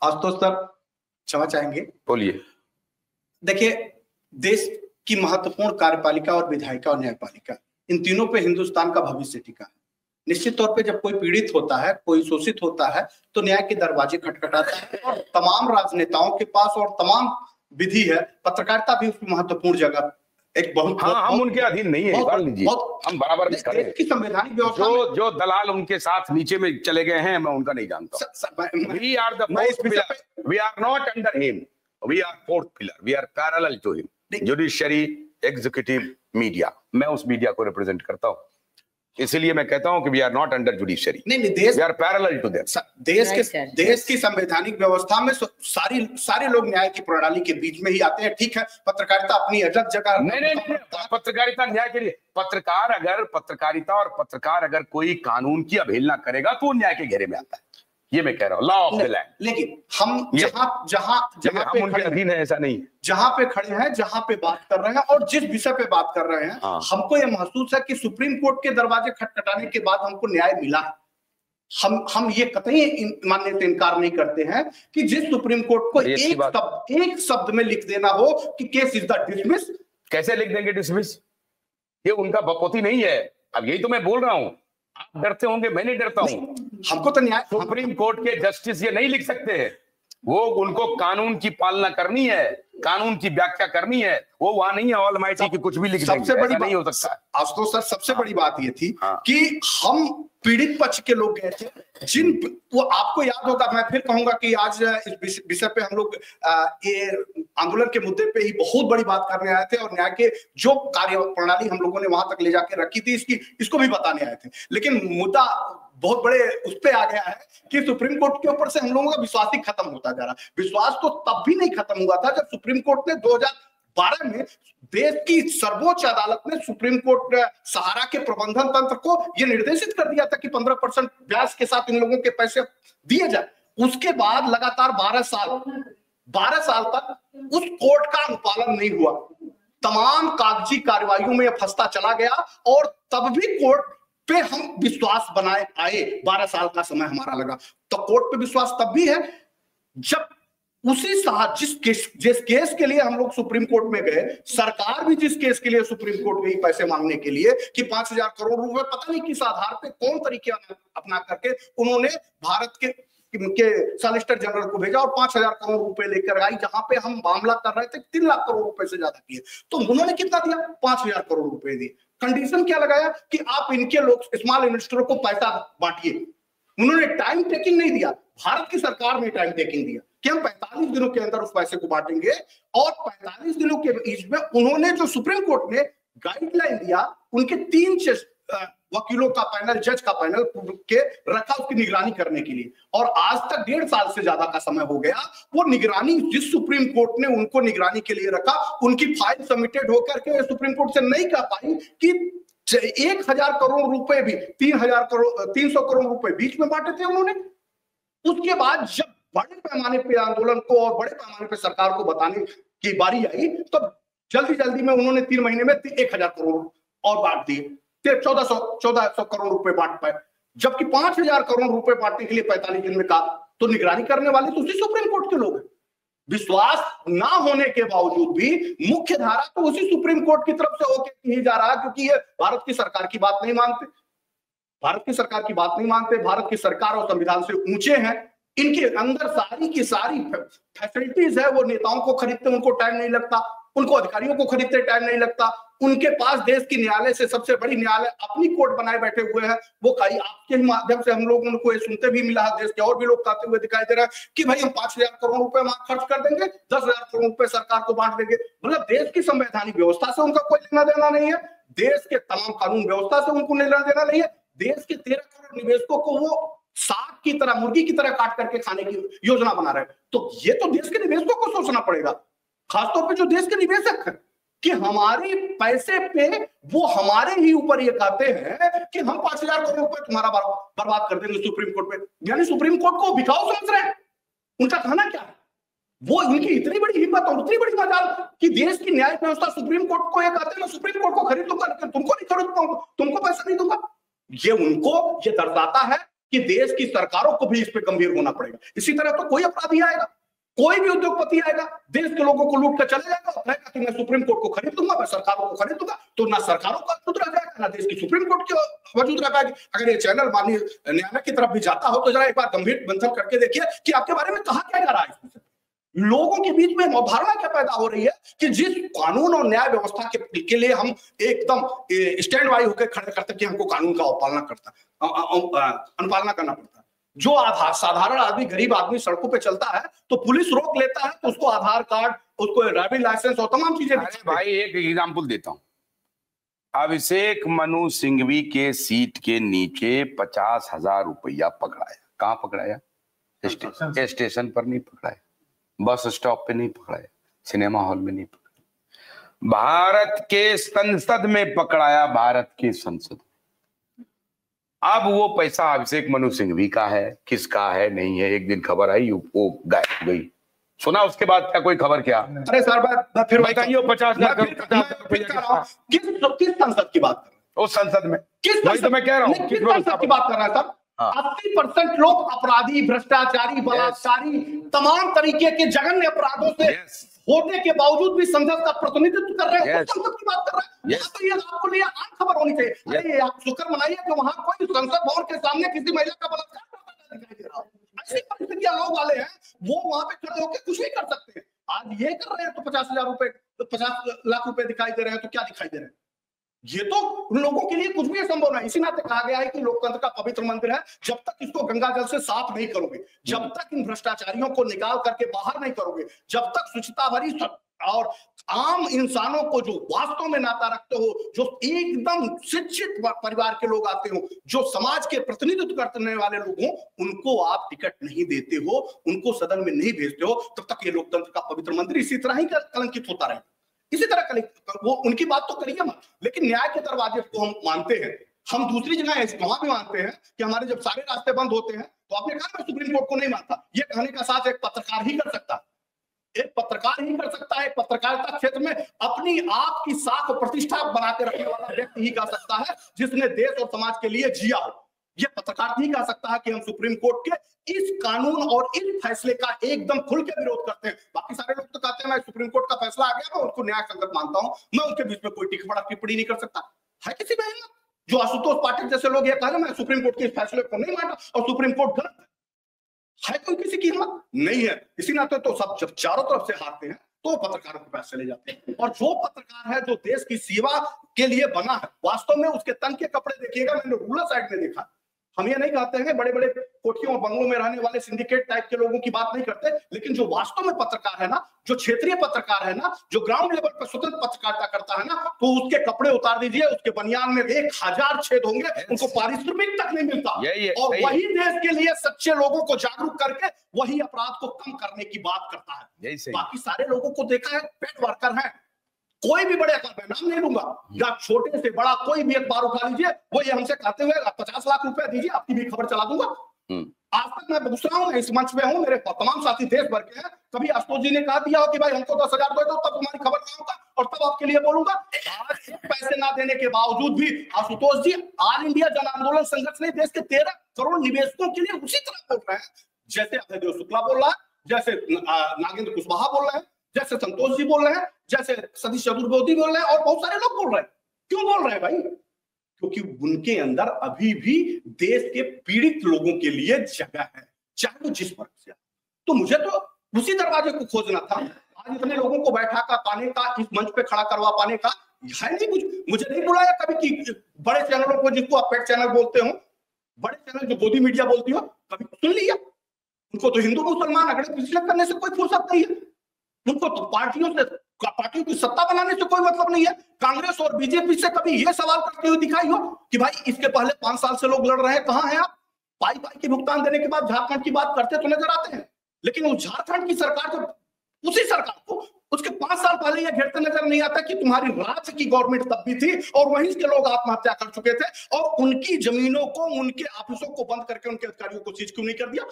Ashutosh sir क्षमा चाहेंगे। बोलिए। देखिए, देश की महत्वपूर्ण कार्यपालिका और विधायिका और न्यायपालिका, इन तीनों पे हिंदुस्तान का भविष्य टिका है। निश्चित तौर पे जब कोई पीड़ित होता है, कोई शोषित होता है, तो न्याय के दरवाजे खटखटाता है और तमाम राजनेताओं के पास और तमाम विधि है, पत्रकारिता भी उसकी महत्वपूर्ण जगह एक बहुत। हम उनके अधीन नहीं है, हम बराबर में खड़े हैं। की संवैधानिक व्यवस्था जो दलाल उनके साथ नीचे में चले गए हैं, मैं उनका नहीं जानता। We are the fourth pillar. We are not under him. We are fourth pillar. We are parallel to him. Judiciary, executive, media. मैं उस मीडिया को रिप्रेजेंट करता हूँ, इसीलिए मैं कहता हूं कि we are not under judiciary. नहीं, देश we are parallel to them. देश की संवैधानिक व्यवस्था में सारे लोग न्याय की प्रणाली के बीच में ही आते हैं। ठीक है, पत्रकारिता अपनी अलग जगह। नहीं, पत्रकारिता न्याय के लिए। पत्रकारिता और पत्रकार अगर कोई कानून की अवहेलना करेगा तो वो न्याय के घेरे में आता है, ये मैं कह रहा हूँ, लॉ ऑफ द लैंड। लेकिन हम जहां पे उनके अधीन है, ऐसा नहीं। जहां पे खड़े हैं, जहां पे बात कर रहे हैं और जिस विषय पे बात कर रहे हैं, हमको यह महसूस है कि सुप्रीम कोर्ट के दरवाजे खटखटाने के बाद हमको न्याय मिला है। हम ये कतई मानने से इनकार नहीं करते हैं कि जिस सुप्रीम कोर्ट को एक शब्द में लिख देना हो कि केस इज द डिसमिस। कैसे लिख देंगे डिसमिस? ये उनका बपोती नहीं है। अब यही तो मैं बोल रहा हूं, आप डरते होंगे, मैं नहीं डरता हूं। हमको तो न्याय, सुप्रीम कोर्ट के जस्टिस ये नहीं लिख सकते हैं। वो उनको कानून की पालना करनी है, कानून की व्याख्या करनी है। वो वहां नहीं है ऑलमाइटी की कुछ भी लिख देंगे। सबसे बड़ी नहीं हो सकता। आशुतोष सर, सबसे बड़ी बात ये थी कि हम पीड़ित पक्ष के लोग गए थे, वो आपको याद होगा, मैं फिर कहूंगा कि आज इस विषय पे हम लोग ये आंदोलन के मुद्दे पे ही बहुत बड़ी बात करने आए थे और न्याय के जो कार्य प्रणाली हम लोगों ने वहां तक ले जाके रखी थी इसको भी बताने आए थे। लेकिन मुद्दा बहुत बड़े उस पे आ गया है कि सुप्रीम कोर्ट के ऊपर से हम लोगों का विश्वास ही खत्म होता जा रहा। विश्वास तो तब भी नहीं खत्म हुआ था जब सुप्रीम कोर्ट ने 2012 में देश की सर्वोच्च अदालत ने सुप्रीम कोर्ट सहारा के प्रबंधन तंत्र को यह निर्देशित कर दिया था कि 15% ब्याज के साथ इन लोगों के पैसे दिए जाए। उसके बाद लगातार 12 साल तक उस कोर्ट का अनुपालन नहीं हुआ। तमाम कागजी कार्रवाइयों में फंसता चला गया और तब भी कोर्ट पे हम विश्वास बनाए आए। 12 साल का समय हमारा लगा। तो कोर्ट पे विश्वास तब भी है जब जिस केस के लिए हम लोग सुप्रीम कोर्ट में गए, सरकार भी जिस केस के लिए सुप्रीम कोर्ट गई पैसे मांगने के लिए कि 5,000 करोड़ रुपए पता नहीं किस आधार पे कौन तरीके अपना करके उन्होंने भारत के सॉलिसिटर जनरल को भेजा और 5,000 करोड़ रुपए लेकर आई, जहां पे हम मामला कर रहे थे 3 लाख करोड़ रुपए से ज्यादा किए। तो उन्होंने कितना दिया? 5,000 करोड़ रुपए दिए। कंडीशन क्या लगाया कि आप इनके लोग स्मॉल इन्वेस्टरों को पैसा बांटिए। उन्होंने टाइम टेकिंग नहीं दिया, भारत की सरकार ने टाइम टेकिंग दिया कि हम 45 दिनों के अंदर उस पैसे को बांटेंगे। और 45 दिनों के बीच में उन्होंने जो सुप्रीम कोर्ट ने गाइडलाइन दिया, उनके 3 वकीलों का पैनल, जज का पैनल के रखा उसकी निगरानी करने के लिए। और आज तक 1.5 साल से ज्यादा का समय हो गया। वो निगरानी जिस सुप्रीम कोर्ट ने उनको निगरानी के लिए रखा, उनकी फाइल सबमिटेड होकर के सुप्रीम कोर्ट से नहीं कह पाई कि 1,000 करोड़ रुपए भी 300 करोड़ रुपए बीच में बांटे थे उन्होंने। उसके बाद जब बड़े पैमाने पे आंदोलन को और बड़े पैमाने पे सरकार को बताने की बारी आई, तो जल्दी में उन्होंने 3 महीने में 1,000 करोड़ और बांट दिए। 1400 करोड़ रुपए बांट पाए, जबकि 5,000 करोड़ रुपए बांटने के लिए 45 दिन में कहा। तो निगरानी करने वाले तो उसी सुप्रीम कोर्ट के लोग हैं। विश्वास ना होने के बावजूद भी मुख्य धारा तो उसी सुप्रीम कोर्ट की तरफ से होके ही जा रहा है, क्योंकि ये भारत की सरकार की बात नहीं मानते। भारत की सरकार की बात नहीं मानते, भारत की सरकार और संविधान से ऊंचे हैं। इनके अंदर सारी की सारी फैसिलिटीज है। वो नेताओं को खरीदते उनको टाइम नहीं लगता, उनको अधिकारियों को खरीदते टाइम नहीं लगता। उनके पास देश की न्यायालय से सबसे बड़ी न्यायालय अपनी कोर्ट बनाए बैठे हुए हैं। वो कई आपके ही माध्यम से हम लोग उनको ये सुनते भी मिला है, देश के और भी लोग कहते हुए दिखाई दे रहा है कि भाई हम 5,000 करोड़ रुपए वहां खर्च कर देंगे, 10,000 करोड़ रुपए सरकार को बांट देंगे। मतलब देश की संवैधानिक व्यवस्था से उनका कोई लेना देना नहीं है, देश के तमाम कानून व्यवस्था से उनको लेना देना नहीं है। देश के 13 करोड़ निवेशकों को वो साग की तरह, मुर्गी की तरह काट करके खाने की योजना बना रहे हैं। तो ये तो देश के निवेशकों को सोचना पड़ेगा, खासतौर पे जो देश के निवेशक हैं, कि हमारे पैसे पे वो हमारे ही ऊपर ये कहते हैं कि हम 5,000 करोड़ रुपए तुम्हारा बर्बाद कर देंगे सुप्रीम कोर्ट पे। यानी सुप्रीम कोर्ट को बिकाऊ समझ रहे हैं। उनका कहना क्या है? वो इनकी इतनी बड़ी हिम्मत और इतनी बड़ी मजाल कि देश की न्याय व्यवस्था सुप्रीम कोर्ट को ये कहते हैं, मैं सुप्रीम कोर्ट को खरीद लूंगा लेकिन तुमको नहीं खरीद पाऊंगा, तुमको पैसा नहीं दूंगा। ये उनको ये दर्शाता है कि देश की सरकारों को भी इस पे गंभीर होना पड़ेगा। इसी तरह तो कोई अपराधी आएगा, कोई भी उद्योगपति आएगा, देश के लोगों को लूट कर चले जाएगा और कहेगा कि मैं सुप्रीम कोर्ट को खरीद दूंगा, मैं सरकारों को खरीद दूंगा, तो ना सरकारों का वजूद रह जाएगा, ना देश की सुप्रीम कोर्ट की वजूद रह पाएगी। अगर ये चैनल माननीय न्यायालय की तरफ भी जाता हो तो जरा एक बार गंभीर मंथन करके देखिए कि आपके बारे में कहा क्या जा रहा है। लोगों के बीच में अवधारणा क्या पैदा हो रही है कि जिस कानून और न्याय व्यवस्था के लिए हम एकदम स्टैंड बाई होकर खड़े करते कि हमको कानून का अनुपालना करना पड़ता है। जो आधार साधारण आदमी, गरीब आदमी सड़कों पे चलता है तो पुलिस रोक लेता है तो उसको आधार कार्ड, उसको ड्राइविंग लाइसेंस और तमाम चीजें। भाई एक एग्जांपल देता हूं, अभिषेक मनु सिंघवी के सीट के नीचे 50,000 रुपया पकड़ाया। कहां पकड़ाया? स्टेशन पर नहीं पकड़ाया, बस स्टॉप पे नहीं पकड़ाया, सिनेमा हॉल में नहीं पकड़ाया, भारत के संसद में पकड़ाया, भारत की संसद। अब वो पैसा अभिषेक मनु सिंघवी का है, किसका है नहीं है, एक दिन खबर आई वो गायब हो गई। सुना उसके बाद क्या कोई खबर? क्या? अरे सर फिर बताइए 50 लाख किस संसद की बात कर रहे हैं? उस संसद में किस वही तो मैं कह रहा हूँ, किस संसद की बात कर रहा है सर? 80% लोग अपराधी, भ्रष्टाचारी, बलात्कारी, तमाम तरीके के जघन्य अपराधों से होने के बावजूद भी संसद का प्रतिनिधित्व कर रहे हैं। संसद की बात कर रहे हैं, तो ये आपको लिए आम खबर होनी चाहिए। अरे आप शुक्र मनाइए कि वहां कोई संसद भवन के सामने किसी महिला का बलात्कार करता दिखाई दे रहा है। ऐसी परिस्थितियां लोग वाले हैं, वो वहां पे खड़े होकर कुछ भी कर सकते हैं। आज ये कर रहे हैं तो 50,000 रुपए, 50 लाख रुपए दिखाई दे रहे हैं, तो क्या दिखाई दे रहे हैं? ये तो उन लोगों के लिए कुछ भी असंभव नहीं। इसी नाते कहा गया है कि लोकतंत्र का पवित्र मंदिर है, जब तक इसको गंगा जल से साफ नहीं करोगे, जब तक इन भ्रष्टाचारियों को निकाल करके बाहर नहीं करोगे, जब तक शुचिता भरी और आम इंसानों को जो वास्तव में नाता रखते हो, जो एकदम शिक्षित परिवार के लोग आते हो, जो समाज के प्रतिनिधित्व करने वाले लोग हो, उनको आप टिकट नहीं देते हो, उनको सदन में नहीं भेजते हो, तब तक ये लोकतंत्र का पवित्र मंदिर इसी तरह ही कलंकित होता रहेगा। इसी तरह वो उनकी बात तो करिए मत, लेकिन न्याय के दरवाजे को हम मानते हैं। हम दूसरी जगह वहां भी मानते हैं कि हमारे जब सारे रास्ते बंद होते हैं, तो आपने कहा मैं सुप्रीम कोर्ट को नहीं मानता, ये कहने का साथ एक पत्रकार ही कर सकता है। एक पत्रकार ही कर सकता है। पत्रकारिता क्षेत्र में अपनी आप की साख प्रतिष्ठा बना के रखने वाला व्यक्ति ही कर सकता है, जिसने देश और समाज के लिए जिया हो। ये पत्रकार नहीं कह सकता है कि हम सुप्रीम कोर्ट के इस कानून और इस फैसले का एकदम खुल के विरोध करते हैं। बाकी सारे लोग तो कहते हैं मैं सुप्रीम कोर्ट का फैसला आ गया, मैं उनको न्याय संगत मानता हूं, मैं उनके बीच में कोई टिप्पणी नहीं कर सकता। है किसी में हिम्मत? जो आशुतोष पाठक जैसे लोग ये कह रहे हैं मैं सुप्रीम कोर्ट के इस फैसले को नहीं मानता और सुप्रीम कोर्ट गलत है कोई किसी की हिम्मत नहीं है। इसी नाते तो सब जब चारों तरफ से हारते हैं तो पत्रकारों के पास चले जाते हैं। और जो पत्रकार है जो देश की सेवा के लिए बना है, वास्तव में उसके तन के कपड़े देखिएगा, मैंने रूरल साइड में देखा। हम ये नहीं कहते हैं बड़े बड़े कोठियों और बंगलों में रहने वाले सिंडिकेट टाइप के लोगों की बात नहीं करते, लेकिन जो वास्तव में पत्रकार है ना, जो क्षेत्रीय पत्रकार है ना, जो ग्राउंड लेवल पर स्वतंत्र पत्रकारिता करता है ना, तो उसके कपड़े उतार दीजिए, उसके बनियान में 1000 छेद होंगे, उनको पारिश्रमिक तक नहीं मिलता। और वही देश के लिए सच्चे लोगों को जागरूक करके वही अपराध को कम करने की बात करता है। बाकी सारे लोगों को देखा है पेट वर्कर है, कोई भी बड़े अखबार, मैं नाम नहीं लूंगा, या छोटे से बड़ा कोई भी अखबार उठा लीजिए, वो ये हमसे कहते हुए 50 लाख रुपए दीजिए आपकी भी खबर चला दूंगा। आज तक मैं दूसरा हूं, इस मंच पे हूं, मेरे तमाम साथी देश भर के हैं। कभी आशुतोष जी ने कहा दिया हो कि भाई हमको 10,000 दे दो तब तुम्हारी खबर लाऊंगा और तब आपके लिए बोलूंगा। आज पैसे ना देने के बावजूद भी आशुतोष जी ऑल इंडिया जन आंदोलन संघर्ष ने देश के 13 करोड़ निवेशकों के लिए उसी तरह बोल रहे हैं जैसे अभयदेव शुक्ला बोल रहा है, जैसे नागेंद्र कुशवाहा बोल रहे हैं, जैसे संतोष जी बोल रहे हैं, जैसे सतीश चतुर्वेदी बोल रहे हैं और बहुत सारे लोग बोल रहे हैं। क्यों बोल रहे हैं भाई? क्योंकि उनके अंदर अभी भी देश के पीड़ित लोगों के लिए जगह है, चाहे वो जिस वर्ग से। तो मुझे तो उसी दरवाजे को खोजना था। आज इतने लोगों को बैठा कर पाने का, इस मंच पे खड़ा करवा पाने का है नहीं कुछ। मुझे नहीं बुलाया कभी कि बड़े चैनलों को, जिसको आप पेट चैनल बोलते हो, बड़े चैनल जो गोदी मीडिया बोलती हो, कभी सुन लिया? उनको तो हिंदू मुसलमान अगड़े पिछले करने से कोई फुर्सत नहीं है। उनको तो पार्टियों की सत्ता बनाने से कोई मतलब नहीं है। कांग्रेस और बीजेपी से कभी यह सवाल करते हुए दिखाई हो कि भाई इसके पहले 5 साल से लोग लड़ रहे हैं, कहां हैं आप? पाई के भुगतान देने के बाद झारखंड की बात करते तो नजर आते हैं, लेकिन उस झारखंड की सरकार जब उसी सरकार को उसके 5 साल पहले यह घेरते नजर नहीं आता कि तुम्हारी राज्य की गवर्नमेंट तब भी थी और वहीं के लोग आत्महत्या कर चुके थे और उनकी जमीनों को, उनके ऑफिसों को बंद करके उनके अधिकारियों को सीज क्यों नहीं कर दिया?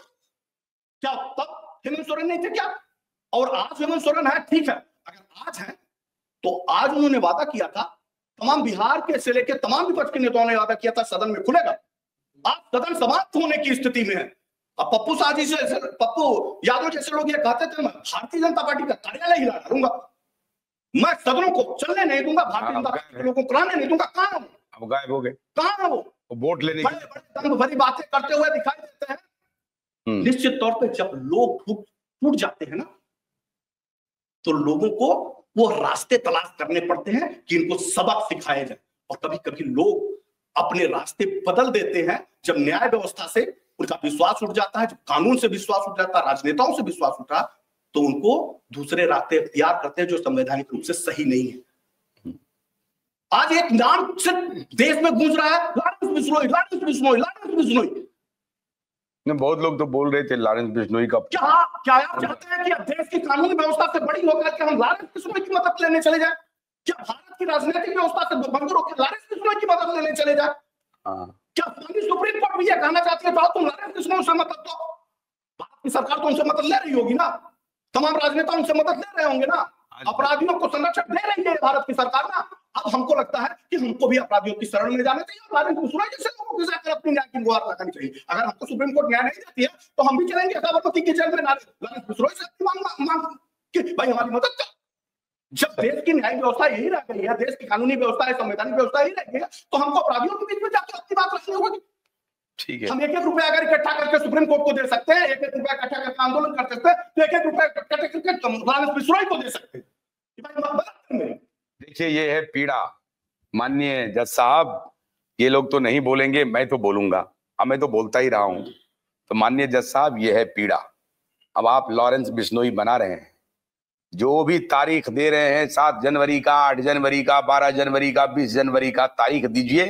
क्या तब हेमंत सोरेन नहीं थे क्या? और आज हेमंत सोरेन है, ठीक है, अगर आज है तो आज उन्होंने वादा किया था, तमाम बिहार के से लेकर तमाम विपक्ष के नेताओं ने वादा किया था सदन में खुलेगा, आज सदन समाप्त होने की स्थिति में है। अब पप्पू शाह जी से, पप्पू यादव जैसे लोग ये कहते थे मैं भारतीय जनता पार्टी का कार्यालय हिला डालूंगा, मैं सदनों को चलने नहीं दूंगा, भारतीय जनता पार्टी के लोगों को कराने नहीं दूंगा। कहां है अब गायब हो गए, कहां है वो? वोट लेने बड़े बड़े दंग भरी बातें करते हुए दिखाई देते हैं। निश्चित तौर पे जब लोग टूट जाते हैं ना, तो लोगों को वो रास्ते तलाश करने पड़ते हैं कि इनको सबक सिखाया जाए। और कभी कभी लोग अपने रास्ते बदल देते हैं जब न्याय व्यवस्था से उनका विश्वास उठ जाता है, जब कानून से विश्वास उठ जाता है, राजनेताओं से विश्वास उठा, तो उनको दूसरे रास्ते इख्तियार करते हैं जो संवैधानिक रूप से सही नहीं है। आज एक नाम सिर्फ देश में गूंज रहा है, Lawrence Bishnoi, Lawrence Bishnoi, Lawrence Bishnoi. बहुत लोग तो बोल रहे थे लॉरेंस बिश्नोई का। क्या आप चाहते हैं कि देश की कानूनी व्यवस्था से बड़ी होकर के हम लॉरेंस बिश्नोई की मदद लेने चले जाए? क्या भारत की राजनीतिक व्यवस्था से भंगुर होकर लॉरेंस बिश्नोई की मदद लेने चले जाए? क्या सुप्रीम कोर्ट भी ये कहना चाहती है तो तुम लॉरेंस बिश्नोई से मदद दो? भारत की सरकार तो उनसे मदद ले रही होगी ना, तमाम राजनेता उनसे मदद ले रहे होंगे ना, अपराधियों को संरक्षण दे रही है भारत की सरकार ना। अब हमको लगता है कि हमको भी अपराधियों की शरण में जाना चाहिए और लॉरेंस बिश्नोई जैसे लोगों के जाकर अपनी न्याय की गुहार लगानी चाहिए। अगर हमको सुप्रीम कोर्ट न्याय नहीं देती है तो हम भी चलेंगे साबरमती की जेल में लॉरेंस बिश्नोई से मांग कि भाई हमारी मदद कर। जब देश की न्याय व्यवस्था यही रह गई है, देश की कानूनी व्यवस्था है, संवैधानिक व्यवस्था यही रह गई है, तो हमको अपराधियों के बीच में जाकर अपनी बात रखनी होगी। ठीक है, हम 1-1 रुपया अगर इकट्ठा करके सुप्रीम कोर्ट को दे सकते हैं, 1-1 रुपया इकट्ठा करके आंदोलन कर सकते हैं, तो 1-1 रुपया इकट्ठा करके लॉरेंस बिश्नोई को दे सकते हैं। देखिए ये है पीड़ा। माननीय जज साहब, ये लोग तो नहीं बोलेंगे, मैं तो बोलूंगा, अब मैं तो बोलता ही रहा हूं। तो माननीय जज साहब, ये है पीड़ा। अब आप लॉरेंस बिश्नोई बना रहे हैं, जो भी तारीख दे रहे हैं, 7 जनवरी का, 8 जनवरी का, 12 जनवरी का, 20 जनवरी का, तारीख दीजिए,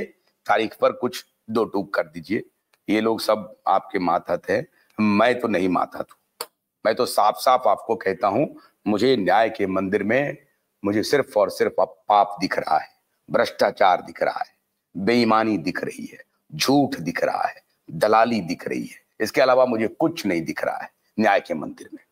तारीख पर कुछ दो टूक कर दीजिए। ये लोग सब आपके मातहत हैं, मैं तो नहीं मातहत हूं। मैं तो साफ साफ आपको कहता हूं, मुझे न्याय के मंदिर में मुझे सिर्फ और सिर्फ अब पाप दिख रहा है, भ्रष्टाचार दिख रहा है, बेईमानी दिख रही है, झूठ दिख रहा है, दलाली दिख रही है। इसके अलावा मुझे कुछ नहीं दिख रहा है न्याय के मंदिर में।